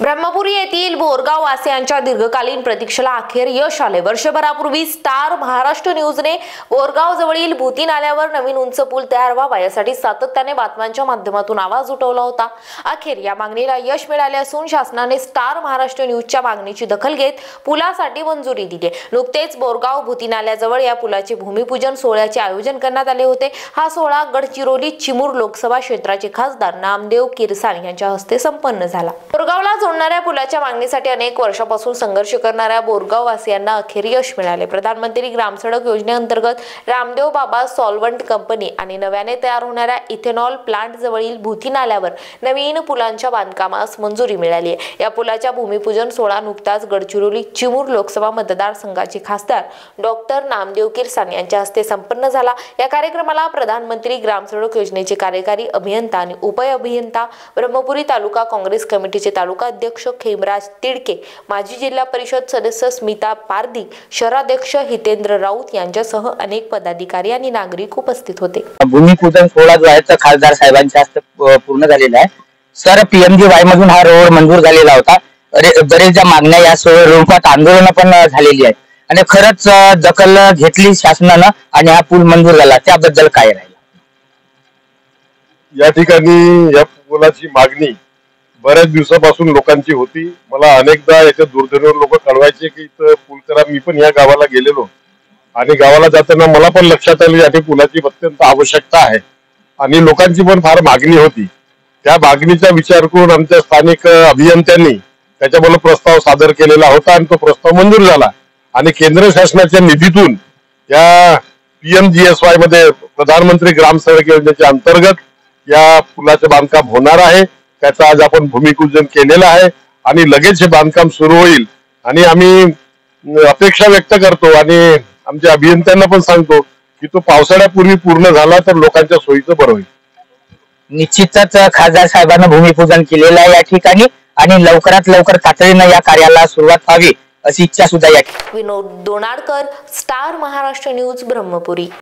ब्रह्मपुरी येथील बोरगाव वासियांच्या दीर्घकालीन प्रतीक्षेला अखेर यश आले। वर्षभरापूर्वी स्टार महाराष्ट्र न्यूजने बोरगाव जवळील भूती नाल्यावर नवीन उंच पूल तयार व्हावा यासाठी सातत्याने बातम्यांच्या माध्यमातून आवाज उठवला होता। अखेर या मागणीला यश मिळाले असून शासनाने स्टार महाराष्ट्र न्यूजच्या मागणीची दखल घेत पुलासाठी मंजुरी दिली। नुकतेच बोरगाव भूती नाल्याजवळ या पुलाचे भूमिपूजन सोहळ्याचे आयोजन करण्यात आले होते। हा सोहळा गडचिरोली चिमूर लोकसभा क्षेत्राचे खासदार नामदेव किरसाणी यांच्या हस्ते संपन्न झाला। बोरगावला जोडणाऱ्या पुलाच्या मागणीसाठी अनेक वर्षापासून संघर्ष करणाऱ्या बोरगाव वासियांना अखेर यश मिळाले। प्रधानमंत्री ग्राम सडक योजनेअंतर्गत रामदेव बाबा सॉल्व्हंट कंपनी आणि नव्याने तयार होणाऱ्या इथेनॉल प्लांट जवळील भूती नाल्यावर नवीन पुलांच्या बांधकामास मंजुरी मिळाली आहे। या पुलाच्या भूमिपूजन सोहळा नुकताच गडचिरोली चिमूर लोकसभा मतदारसंघाचे खासदार डॉक्टर नामदेव किरसाणी यांच्या हस्ते संपन्न झाला। या कार्यक्रमाला प्रधानमंत्री ग्राम सडक योजनेचे कार्यकारी अभियंता आणि उपअभियंता, ब्रह्मपुरी तालुका काँग्रेस कमिटीचे तालुका अध्यक्ष खेमराज तिडके, माजी जिल्हा परिषद सदस्य स्मिता पारदी, शहराध्यक्ष हितेंद्र राऊत यांच्यासह अनेक पदाधिकारी आणि नागरिक उपस्थित होते। भूमिपूजन सोहळा जो आहे खासदार साहेबांच्या हस्ते पूर्ण झालेला आहे। सर, पीएमजीवाय मधून हा रोड मंजूर झालेला होता। बरेच ज्या मागण्या या स्वरूपात आंदोलन पण झालेली आहेत आणि खरंच दखल घेतली शासनानं आणि हा पूल मंजूर झाला, त्याबद्दल काय राहील? या ठिकाणी या पुलाची मागणी बऱ्याच दिवसापासून लोकांची होती। मला अनेकदा याच्या दूरध्वनीवर लोक कळवायचे की इथं पूल करा। मी पण या गावाला गेलेलो आणि गावाला जाताना मला पण लक्षात आलं या पुलाची अत्यंत आवश्यकता आहे आणि लोकांची पण फार मागणी होती। त्या मागणीचा विचार करून आमच्या स्थानिक अभियंत्यांनी त्याच्याबरोबर प्रस्ताव सादर केलेला होता आणि तो प्रस्ताव मंजूर झाला आणि केंद्र शासनाच्या निधीतून या पीएमजीएसवाय मध्ये प्रधानमंत्री ग्राम सडक योजनेच्या अंतर्गत या पुलाचे बांधकाम होणार आहे। त्याचं आज आपण भूमिपूजन केलेलं आहे आणि लगेच हे बांधकाम सुरू होईल आणि आम्ही अपेक्षा व्यक्त करतो आणि आमच्या अभियंत्यांना पण सांगतो की तो पावसाळ्यापूर्वी पूर्ण झाला तर लोकांच्या सोयीचं बरं होईल। निश्चितच खासदार साहेबांना भूमिपूजन केलेलं आहे या ठिकाणी आणि लवकरात लवकर तातडीनं या कार्याला सुरुवात व्हावी अशी इच्छा सुद्धा या विनोद दोनाडकर, स्टार महाराष्ट्र न्यूज, ब्रह्मपुरी।